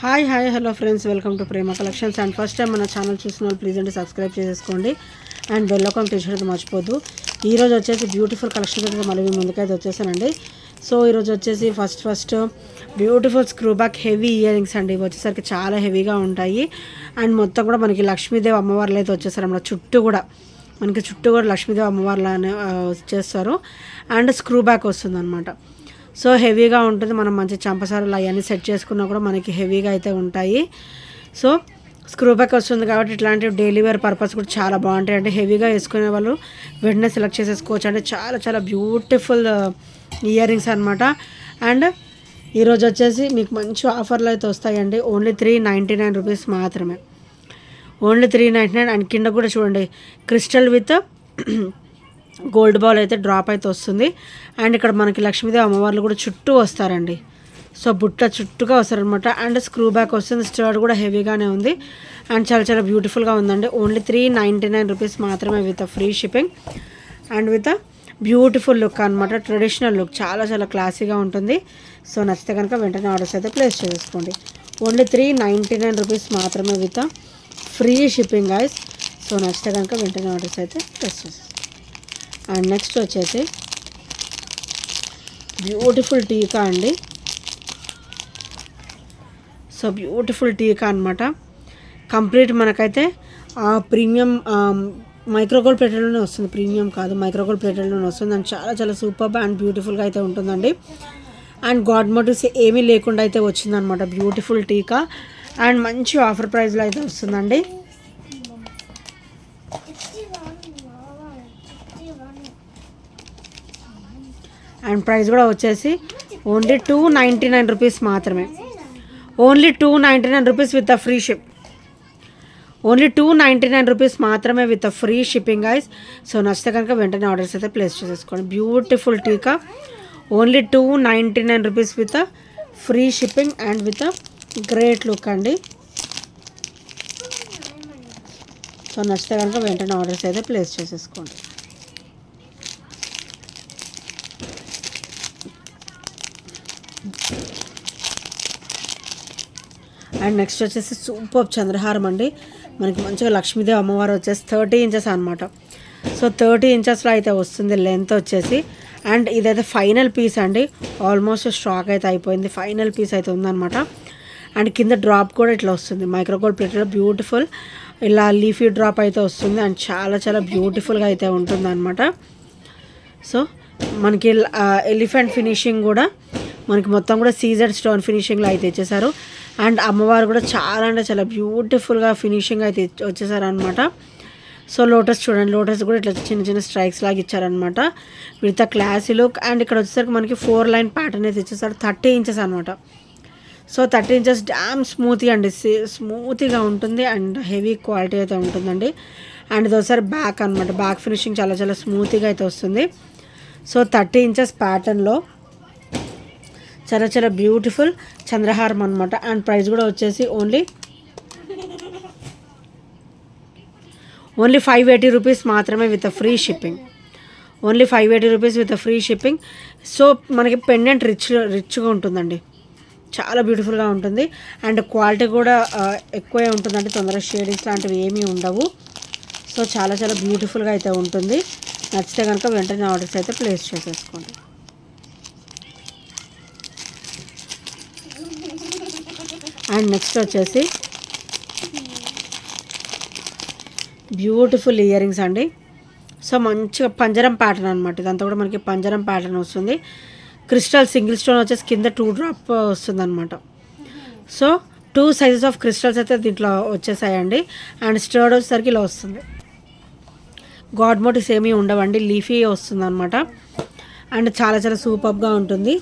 Hi hello friends, welcome to Prema collections. And first time మన channel చూసిన వాళ్ళు please అండి సబ్స్క్రైబ్ చేసుకోండి అండ్ బెల్ ఐకాన్ ప్రెస్ చేయడం మర్చిపోద్దు. ఈరోజు వచ్చేసి బ్యూటిఫుల్ కలెక్షన్ అయితే మళ్ళీ ముందుకైతే వచ్చేసానండి. సో ఈరోజు వచ్చేసి first beautiful screw back heavy ear rings అండి. ఇవి వచ్చేసరికి చాలా హెవీగా ఉంటాయి అండ్ మొత్తం కూడా మనకి లక్ష్మీదేవి అమ్మవార్లు అయితే వచ్చేసారన్నమాట. చుట్టూ కూడా లక్ష్మీదేవి అమ్మవార్లు చేస్తారు అండ్ స్క్రూ బ్యాక్ వస్తుంది అనమాట. సో హెవీగా ఉంటుంది. మనం మంచి చంపసారులు అవన్నీ సెట్ చేసుకున్నా కూడా మనకి హెవీగా అయితే ఉంటాయి. సో స్క్రూ బ్యాక్ వస్తుంది కాబట్టి ఇట్లాంటి డైలీ వేర్ పర్పస్ కూడా చాలా బాగుంటాయి. అంటే హెవీగా వేసుకునే వాళ్ళు వెంటనే సెలెక్ట్ చేసేసుకోవచ్చు. అంటే చాలా బ్యూటిఫుల్ ఇయర్ రింగ్స్ అనమాట. అండ్ ఈరోజు వచ్చేసి మీకు మంచి ఆఫర్లు అయితే వస్తాయండి. ఓన్లీ 399 రూపీస్ మాత్రమే. ఓన్లీ 399. అండ్ కింద కూడా చూడండి క్రిస్టల్ విత్ గోల్డ్ బాల్ అయితే డ్రాప్ అయితే వస్తుంది. అండ్ ఇక్కడ మనకి లక్ష్మీదేవి అమ్మవార్లు కూడా చుట్టూ వస్తారండి. సో బుట్ట చుట్టూగా వస్తారనమాట. అండ్ స్క్రూ బ్యాక్ వస్తుంది. స్టర్డ్ కూడా హెవీగానే ఉంది అండ్ చాలా బ్యూటిఫుల్గా ఉందండి. ఓన్లీ 399 రూపీస్ మాత్రమే with free shipping and with beautiful look అనమాట. ట్రెడిషనల్ లుక్ చాలా క్లాసీగా ఉంటుంది. సో నచ్చితే కనుక వెంటనే ఆర్డర్స్ అయితే ప్లేస్ చేసుకోండి. ఓన్లీ 399 రూపీస్ మాత్రమే with free shipping guys. So నచ్చితే కనుక వెంటనే ఆర్డర్స్ అయితే ప్లేస్ చేసేసుకోండి. అండ్ నెక్స్ట్ వచ్చేసి బ్యూటిఫుల్ టీకా అండి. సో బ్యూటిఫుల్ టీకా అనమాట. కంప్లీట్ మనకైతే ప్రీమియం మైక్రోగోల్డ్ ప్లేటెడ్లోనే వస్తుంది. ప్రీమియం కాదు, మైక్రోగోల్డ్ ప్లేటెడ్లోనే వస్తుంది. అండ్ చాలా సూపర్ అండ్ బ్యూటిఫుల్గా అయితే ఉంటుందండి. అండ్ గాడ్ మోటివ్స్ ఏమీ లేకుండా అయితే వచ్చిందనమాట బ్యూటిఫుల్ టీకా. అండ్ మంచి ఆఫర్ ప్రైస్లో అయితే వస్తుందండి. అండ్ ప్రైస్ కూడా వచ్చేసి ఓన్లీ 299 రూపీస్ మాత్రమే. Only 299 rupees with free ship. Only 299 rupees మాత్రమే with free shipping guys. So నచ్చితే కనుక వెంటనే ఆర్డర్స్ అయితే ప్లేస్ చేసేసుకోండి. Beautiful tikka only 299 rupees with free shipping and with great look అండి. సో నచ్చితే కనుక వెంటనే ఆర్డర్స్ అయితే ప్లేస్ చేసేసుకోండి. అండ్ నెక్స్ట్ వచ్చేసి సూపర్ చంద్రహారం అండి. మనకి మంచిగా లక్ష్మీదేవి అమ్మవారు వచ్చేసి 30 ఇంచెస్ అనమాట. సో 30 ఇంచెస్లో అయితే వస్తుంది లెంత్ వచ్చేసి. అండ్ ఇదైతే ఫైనల్ పీస్ అండి. ఆల్మోస్ట్ స్టాక్ అయితే అయిపోయింది. ఫైనల్ పీస్ అయితే ఉందన్నమాట. అండ్ కింద డ్రాప్ కూడా ఇట్లా వస్తుంది. మైక్రోగోల్డ్ ప్లేటెడ్ బ్యూటిఫుల్ ఇలా లీఫీ డ్రాప్ అయితే వస్తుంది. అండ్ చాలా బ్యూటిఫుల్గా అయితే ఉంటుంది అనమాట. సో మనకి ఎలిఫెంట్ ఫినిషింగ్ కూడా మనకి మొత్తం కూడా సీజెడ్ స్టోన్ ఫినిషింగ్లో అయితే ఇచ్చేసారు. అండ్ అమ్మవారు కూడా చాలా బ్యూటిఫుల్గా ఫినిషింగ్ అయితే వచ్చేసారు అనమాట. సో లోటస్ చూడండి, లోటస్ కూడా ఇట్లా చిన్న స్ట్రైక్స్ లాగా ఇచ్చారనమాట విత్ క్లాసీ లుక్. అండ్ ఇక్కడ వచ్చేసరికి మనకి 4 లైన్ ప్యాటర్న్ అయితే ఇచ్చేసారు. 30 ఇంచెస్ అనమాట. సో 30 ఇంచెస్ డ్యామ్ స్మూతీ అండి. స్మూతీగా ఉంటుంది అండ్ హెవీ క్వాలిటీ అయితే ఉంటుందండి. అండ్ ఇది ఒకసారి బ్యాక్ అనమాట. బ్యాక్ ఫినిషింగ్ చాలా స్మూతీగా అయితే వస్తుంది. సో 30 ఇంచెస్ ప్యాటర్న్లో చాలా బ్యూటిఫుల్ చంద్రహారం అనమాట. అండ్ ప్రైస్ కూడా వచ్చేసి ఓన్లీ 580 రూపీస్ మాత్రమే with free shipping. Only 580 rupees with free shipping. So మనకి పెండెంట్ రిచ్గా ఉంటుందండి. చాలా బ్యూటిఫుల్గా ఉంటుంది అండ్ క్వాలిటీ కూడా ఎక్కువే ఉంటుందండి. తొందరగా షేడింగ్స్ లాంటివి ఏమీ ఉండవు. సో చాలా బ్యూటిఫుల్గా అయితే ఉంటుంది. నచ్చితే కనుక వెంటనే ఆర్డర్స్ అయితే ప్లేస్ చేసేసుకోండి. అండ్ నెక్స్ట్ వచ్చేసి బ్యూటిఫుల్ ఇయర్ రింగ్స్ అండి. సో మంచిగా పంజరం ప్యాటర్న్ అనమాట. ఇదంతా కూడా మనకి పంజరం ప్యాటర్న్ వస్తుంది. క్రిస్టల్ సింగిల్ స్టోన్ వచ్చేసి కింద 2 డ్రాప్ వస్తుంది అనమాట. సో 2 సైజెస్ ఆఫ్ క్రిస్టల్స్ అయితే దీంట్లో వచ్చేసాయండి. అండ్ స్టర్డ్ వచ్చేసరికి ఇలా వస్తుంది. గాడ్ మోటివ్స్ ఏమీ ఉండవండి, లీఫీ వస్తుంది అనమాట. అండ్ చాలా సూపర్గా ఉంటుంది.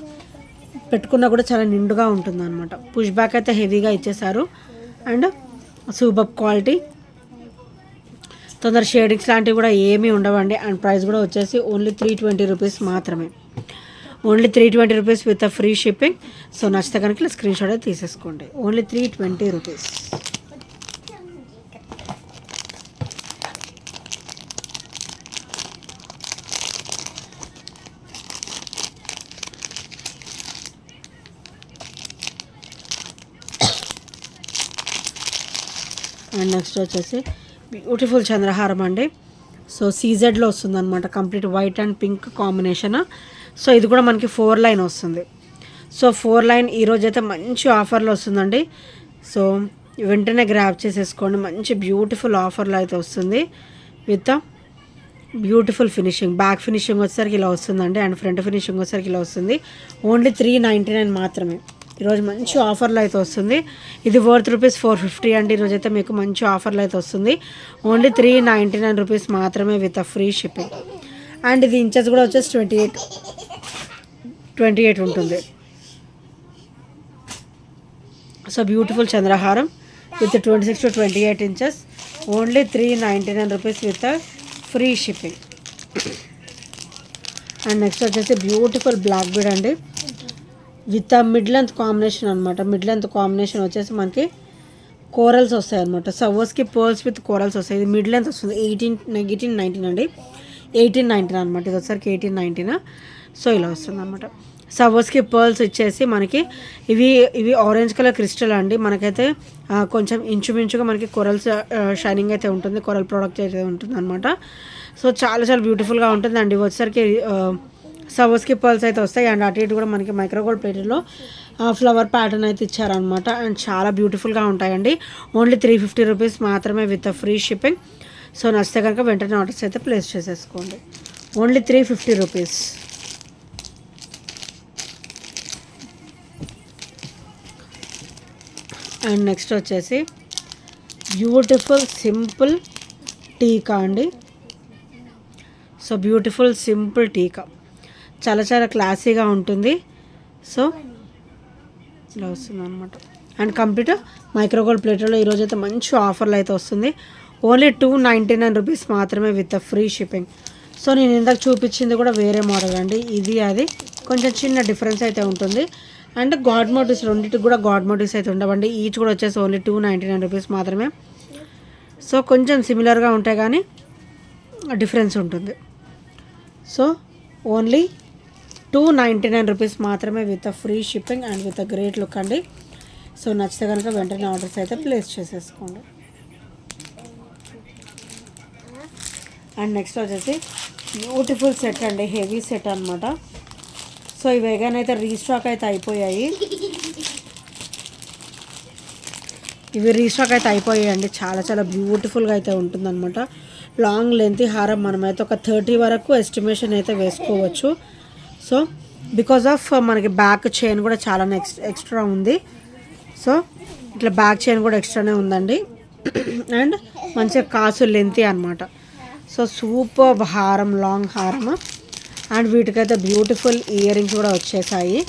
పెట్టుకున్నా కూడా చాలా నిండుగా ఉంటుంది అనమాట. పుష్ బ్యాక్ అయితే హెవీగా ఇచ్చేసారు అండ్ సూపర్ క్వాలిటీ. తొందర షేడింగ్స్ లాంటివి కూడా ఏమీ ఉండవండి. అండ్ ప్రైస్ కూడా వచ్చేసి ఓన్లీ 320 రూపీస్ మాత్రమే. Only 320 rupees with free shipping. So నచ్చితే కనుక స్క్రీన్ షాట్ అయితే తీసేసుకోండి. Only 320 rupees. అండ్ నెక్స్ట్ వచ్చేసి బ్యూటిఫుల్ చంద్రహారం అండి. సో సీజెడ్లో వస్తుంది అనమాట, complete white and pink combination. So ఇది కూడా మనకి 4 లైన్ వస్తుంది. సో 4 లైన్ ఈరోజైతే మంచి ఆఫర్లో వస్తుందండి. సో వెంటనే గ్రాబ్ చేసేసుకోండి, మంచి బ్యూటిఫుల్ ఆఫర్లో అయితే వస్తుంది with beautiful finishing. Back finishing వచ్చేసరికి ఇలా వస్తుందండి అండ్ ఫ్రంట్ ఫినిషింగ్ వచ్చేసరికి ఇలా వస్తుంది. ఓన్లీ 399 మాత్రమే. ఈరోజు మంచి ఆఫర్లో అయితే వస్తుంది. ఇది వర్త్ ₹450 అండి. ఈరోజైతే మీకు మంచి ఆఫర్లో అయితే వస్తుంది. ఓన్లీ ₹399 మాత్రమే విత్ ఫ్రీ షిప్పింగ్. అండ్ ఇది ఇంచెస్ కూడా వచ్చేసి 28 ఉంటుంది. సో బ్యూటిఫుల్ చంద్రహారం with 26 to 28 inches. Only ₹399 with free shipping. And next వచ్చేసి బ్యూటిఫుల్ బ్లాక్ బీడ్ అండి విత్ మిడ్ లెంత్ కాంబినేషన్ అనమాట. మిడ్ లెంత్ కాంబినేషన్ వచ్చేసి మనకి కోరల్స్ వస్తాయి అనమాట. సవర్స్కి పర్ల్స్ విత్ కోరల్స్ వస్తాయి. ఇది మిడ్ లెంత్ వస్తుంది. 1819 అండి, 1819 అనమాట. ఇది వచ్చేసరికి 1819. సో ఇలా వస్తుంది అనమాట. సవర్స్కి పర్ల్స్ ఇచ్చేసి మనకి ఇవి ఆరెంజ్ కలర్ క్రిస్టల్ అండి. మనకైతే కొంచెం ఇంచుమించుగా మనకి కొరల్స్ షైనింగ్ అయితే ఉంటుంది, కొరల్ ప్రోడక్ట్ అయితే ఉంటుంది అనమాట. సో చాలా చాలా బ్యూటిఫుల్గా ఉంటుంది అండి. వచ్చేసరికి సవర్స్కి పర్ల్స్ అయితే వస్తాయి అండ్ అటు ఇటు కూడా మనకి మైక్రోగోల్డ్ ప్లేట్లో ఫ్లవర్ ప్యాటర్న్ అయితే ఇచ్చారనమాట. అండ్ చాలా బ్యూటిఫుల్గా ఉంటాయండి. ఓన్లీ ₹350 మాత్రమే విత్ ఫ్రీ షిప్పింగ్. సో నచ్చితే కనుక వెంటనే ఆర్డర్స్ అయితే ప్లేస్ చేసేసుకోండి. ఓన్లీ ₹350. అండ్ నెక్స్ట్ వచ్చేసి బ్యూటిఫుల్ సింపుల్ టీకా అండి. సో బ్యూటిఫుల్ సింపుల్ టీకా చాలా చాలా క్లాసీగా ఉంటుంది. సో ఇలా వస్తుంది అనమాట. అండ్ కంప్లీట్ మైక్రోగోల్డ్ ప్లేట్లో ఈరోజైతే మంచి ఆఫర్లు అయితే వస్తుంది. ఓన్లీ ₹299 మాత్రమే విత్ ఫ్రీ షిప్పింగ్. సో నేను ఇందాక చూపించింది కూడా వేరే మోడల్ అండి. ఇది అది కొంచెం చిన్న డిఫరెన్స్ అయితే ఉంటుంది. అండ్ గాడ్ మోటివ్స్ రెండింటికి కూడా గాడ్ మోటివ్స్ అయితే ఉండవండి. ఈచ్ కూడా వచ్చేసి ఓన్లీ ₹299 మాత్రమే. సో కొంచెం సిమిలర్గా ఉంటాయి కానీ డిఫరెన్స్ ఉంటుంది. సో ఓన్లీ ₹299 మాత్రమే with free shipping and with great look అండి. సో నచ్చితే కనుక వెంటనే ఆర్డర్స్ అయితే ప్లేస్ చేసేసుకోండి. అండ్ నెక్స్ట్ వచ్చేసి బ్యూటిఫుల్ సెట్ అండి, హెవీ సెట్ అనమాట. సో ఇవి వేగానైతే రీస్టాక్ అయితే అయిపోయాయి. ఇవి రీస్టాక్ అయితే అయిపోయాయండి. చాలా చాలా బ్యూటిఫుల్గా అయితే ఉంటుందన్నమాట. లాంగ్ లెంత్ హారం మనమైతే ఒక 30 వరకు ఎస్టిమేషన్ అయితే వేసుకోవచ్చు. సో బికాజ్ ఆఫ్ మనకి బ్యాక్ చైన్ కూడా చాలా ఎక్స్ట్రా ఉంది. సో ఇట్లా బ్యాక్ చైన్ కూడా ఎక్స్ట్రానే ఉందండి. అండ్ మంచిగా కాసు లెంత్ అనమాట. సో సూపర్ హారం, లాంగ్ హారం. అండ్ వీటికైతే బ్యూటిఫుల్ ఇయర్ రింగ్స్ కూడా వచ్చేసాయి.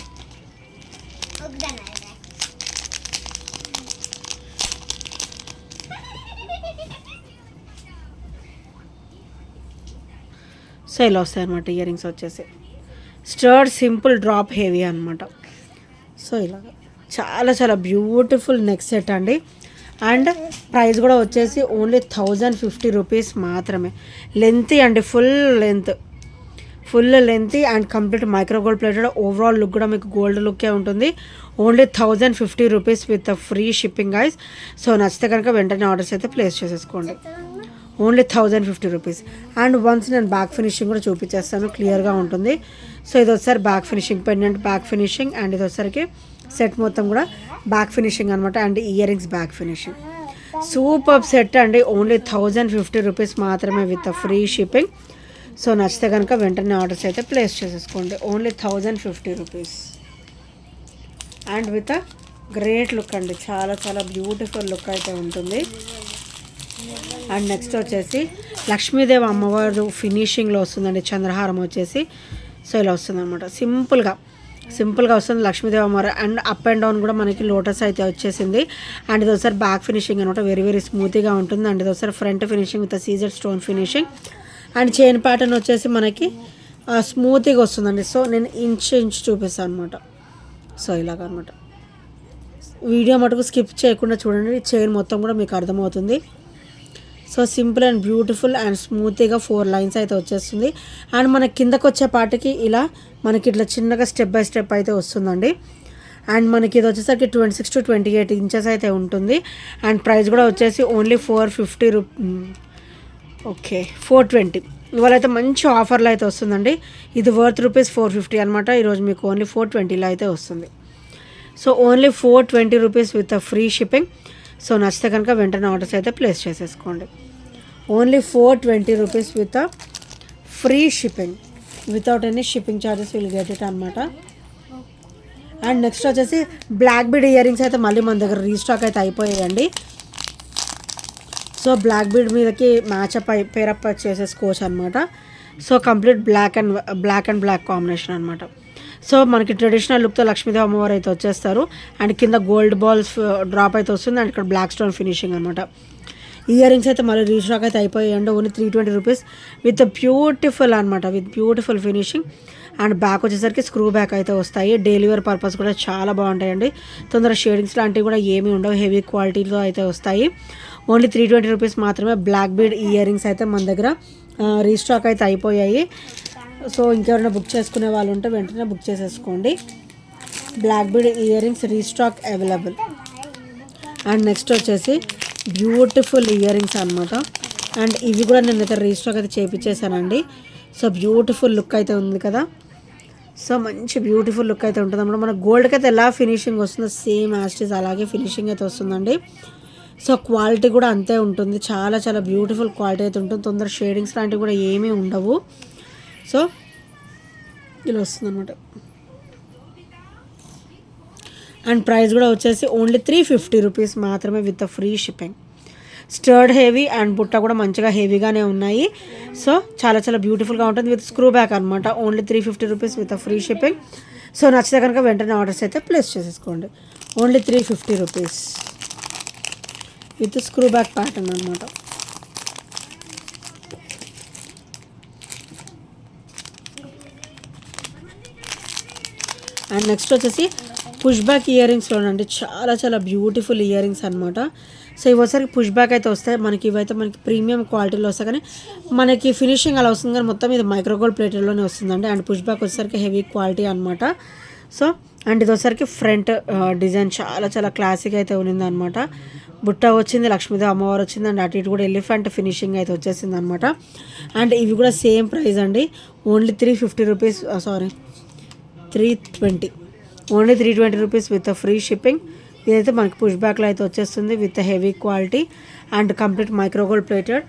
సో ఇలా వస్తాయి అనమాట ఇయర్ రింగ్స్ వచ్చేసి. స్టర్డ్ సింపుల్ డ్రాప్ హెవీ అనమాట. సో ఇలాగ చాలా చాలా బ్యూటిఫుల్ నెక్ సెట్ అండి. అండ్ ప్రైస్ కూడా వచ్చేసి ఓన్లీ ₹1050 మాత్రమే. లెంత్ అండి, full length and complete micro gold plated. Overall look కూడా మీకు గోల్డ్ లుక్కే ఉంటుంది. Only ₹1050 with free shipping guys. So నచ్చితే కనుక వెంటనే ఆర్డర్స్ అయితే ప్లేస్ చేసేసుకోండి. ఓన్లీ ₹1050. అండ్ వన్స్ నేను బ్యాక్ ఫినిషింగ్ కూడా చూపించేస్తాను, క్లియర్గా ఉంటుంది. సో ఇది వచ్చేసరి back finishing, pendant back finishing and ఇది వచ్చేసరికి సెట్ మొత్తం కూడా బ్యాక్ ఫినిషింగ్ అనమాట. And earrings back finishing. Super set అండి. ఓన్లీ ₹1050 మాత్రమే విత్ ఫ్రీ షిప్పింగ్. సో నచ్చితే కనుక వెంటనే ఆర్డర్స్ అయితే ప్లేస్ చేసేసుకోండి. Only ₹1050 and with great look అండి. చాలా చాలా బ్యూటిఫుల్ లుక్ అయితే ఉంటుంది. అండ్ నెక్స్ట్ వచ్చేసి లక్ష్మీదేవి అమ్మవారు ఫినిషింగ్లో వస్తుందండి చంద్రహారం వచ్చేసి. సో ఇలా వస్తుంది అనమాట. సింపుల్గా వస్తుంది లక్ష్మీదేవి అమ్మవారు. అండ్ అప్ అండ్ డౌన్ కూడా మనకి లోటస్ అయితే వచ్చేసింది. అండ్ ఇది ఒకసారి బ్యాక్ ఫినిషింగ్ అనమాట, వెరీ వెరీ స్మూత్గా ఉంటుంది. అండ్ ఇది ఒకసారి front finishing with caesar stone finishing. And chain pattern వచ్చేసి మనకి స్మూత్గా వస్తుందండి. సో నేను ఇంచ్ చూపిస్తాను అనమాట. సో ఇలాగనమాట. వీడియో మటుకు స్కిప్ చేయకుండా చూడండి, చైన్ మొత్తం కూడా మీకు అర్థమవుతుంది. So simple and beautiful and స్మూత్గా 4 లైన్స్ అయితే వచ్చేస్తుంది. అండ్ మన కిందకు వచ్చే పాటికి ఇలా మనకి ఇట్లా చిన్నగా స్టెప్ బై స్టెప్ అయితే వస్తుందండి. అండ్ మనకి ఇది వచ్చేసరికి 26 to 28 ఇంచెస్ అయితే ఉంటుంది. అండ్ ప్రైస్ కూడా వచ్చేసి ఓన్లీ 450 ఓకే 420. ఇవాళ అయితే మంచి ఆఫర్లో అయితే వస్తుందండి. ఇది వర్త్ రూపీస్ 450 అనమాట. ఈరోజు మీకు ఓన్లీ 420లో అయితే వస్తుంది. So only 420 rupees with free shipping. So నచ్చితే కనుక వెంటనే ఆర్డర్స్ అయితే ప్లేస్ చేసేసుకోండి. Only 420 rupees with free shipping, without any shipping charges will get it అనమాట. అండ్ నెక్స్ట్ వచ్చేసి బ్లాక్ బీడ్ ఇయర్ రింగ్స్ అయితే మళ్ళీ మన దగ్గర రీస్టాక్ అయితే అయిపోయాయండి. సో బ్లాక్ బీడ్ మీదకి మ్యాచప్ పేరప్ చేసేసుకోవచ్చు అనమాట. So complete black and black combination అనమాట. సో మనకి ట్రెడిషనల్ లుక్తో లక్ష్మీదేవి అమ్మవారు అయితే వచ్చేస్తారు. అండ్ కింద గోల్డ్ బాల్స్ డ్రాప్ అయితే వస్తుంది. అండ్ ఇక్కడ బ్లాక్ స్టోన్ ఫినిషింగ్ అనమాట. ఇయర్ రింగ్స్ అయితే మళ్ళీ రీస్టాక్ అయితే అయిపోయాయండి. ఓన్లీ 320 రూపీస్ విత్ బ్యూటిఫుల్ అనమాట, with beautiful finishing. And back వచ్చేసరికి స్క్రూ బ్యాక్ అయితే వస్తాయి. డైలీ వేర్ పర్పస్ కూడా చాలా బాగుంటాయండి. తొందర షేడింగ్స్ లాంటివి కూడా ఏమీ ఉండవు, హెవీ క్వాలిటీలో అయితే వస్తాయి. ఓన్లీ 320 రూపీస్ మాత్రమే. బ్లాక్ బీడ్ ఇయర్ రింగ్స్ అయితే మన దగ్గర రీస్టాక్ అయితే అయిపోయాయి. సో ఇంకెవరైనా బుక్ చేసుకునే వాళ్ళు ఉంటే వెంటనే బుక్ చేసేసుకోండి. Black bead ear rings restock available. And next వచ్చేసి బ్యూటిఫుల్ ఇయర్ రింగ్స్ అనమాట. అండ్ ఇవి కూడా నేనైతే రీస్టాక్ అయితే చేయించేసానండి. సో బ్యూటిఫుల్ లుక్ అయితే ఉంది కదా. సో మంచి బ్యూటిఫుల్ లుక్ అయితే ఉంటుంది అన్నమాట. మన గోల్డ్కి అయితే ఎలా ఫినిషింగ్ వస్తుందో సేమ్ యాస్టీస్ అలాగే ఫినిషింగ్ అయితే వస్తుందండి. సో క్వాలిటీ కూడా అంతే ఉంటుంది. చాలా చాలా బ్యూటిఫుల్ క్వాలిటీ అయితే ఉంటుంది. తొందర షేడింగ్స్ లాంటివి కూడా ఏమీ ఉండవు. సో ఇలా వస్తుంది అనమాట. అండ్ ప్రైస్ కూడా వచ్చేసి ఓన్లీ 350 రూపీస్ మాత్రమే with free shipping. స్టర్డ్ heavy and బుట్ట కూడా మంచిగా హెవీగానే ఉన్నాయి. సో చాలా చాలా బ్యూటిఫుల్గా ఉంటుంది. విత్ స్క్రూ బ్యాక్ అనమాట. Only 350 rupees with free shipping. So నచ్చితే కనుక వెంటనే ఆర్డర్స్ అయితే ప్లేస్ చేసేసుకోండి. Only 350 rupees with screw back pattern అనమాట. అండ్ నెక్స్ట్ వచ్చేసి పుష్ బ్యాక్ ఇయర్ రింగ్స్లోనండి. చాలా చాలా బ్యూటిఫుల్ ఇయర్ రింగ్స్ అనమాట. సో ఇవి వచ్చేసరికి పుష్ బ్యాక్ అయితే వస్తాయి మనకి. ఇవైతే మనకి ప్రీమియం క్వాలిటీలో వస్తాయి, కానీ మనకి ఫినిషింగ్ అలా వస్తుంది, కానీ మొత్తం ఇది మైక్రోగోల్డ్ ప్లేటెడ్లోనే వస్తుందండి. అండ్ పుష్ బ్యాక్ వచ్చేసరికి హెవీ క్వాలిటీ అనమాట. సో అండ్ ఇది వచ్చేసరికి ఫ్రంట్ డిజైన్ చాలా చాలా క్లాసిక్ అయితే ఉన్నింది అనమాట. బుట్ట వచ్చింది, లక్ష్మీదేవి అమ్మవారు వచ్చింది. అండ్ అటు ఇటు కూడా ఎలిఫెంట్ ఫినిషింగ్ అయితే వచ్చేసింది అనమాట. అండ్ ఇవి కూడా సేమ్ ప్రైస్ అండి. Only 350 rupees, 320. Only 320 rupees with free shipping. ఇదైతే మనకి పుష్ బ్యాక్లో అయితే వచ్చేస్తుంది with heavy quality and complete micro gold plated.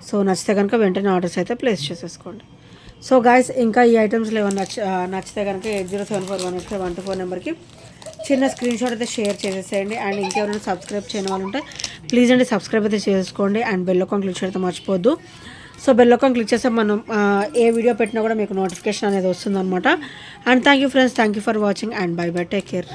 So నచ్చితే కనుక వెంటనే ఆర్డర్స్ అయితే ప్లేస్ చేసేసుకోండి. సో గాయస్ ఇంకా ఈ ఐటమ్స్లో ఏమైనా నచ్చితే కనుక 8074185124 నెంబర్కి చిన్న స్క్రీన్ షాట్ అయితే షేర్ చేసేసేయండి. అండ్ ఇంకెవరైనా సబ్స్క్రైబ్ చేయని వాళ్ళు ఉంటే ప్లీజ్ అండి సబ్స్క్రైబ్ అయితే చేసుకోండి. అండ్ బెల్ ఐకాన్ క్లిక్ చేయడం మర్చిపోద్దు. సో బెల్ ఐకాన్ క్లిక్ చేస్తే మనం ఏ వీడియో పెట్టినా కూడా మీకు నోటిఫికేషన్ అనేది వస్తుందన్నమాట. And thank you friends, thank you for watching and by by, take care.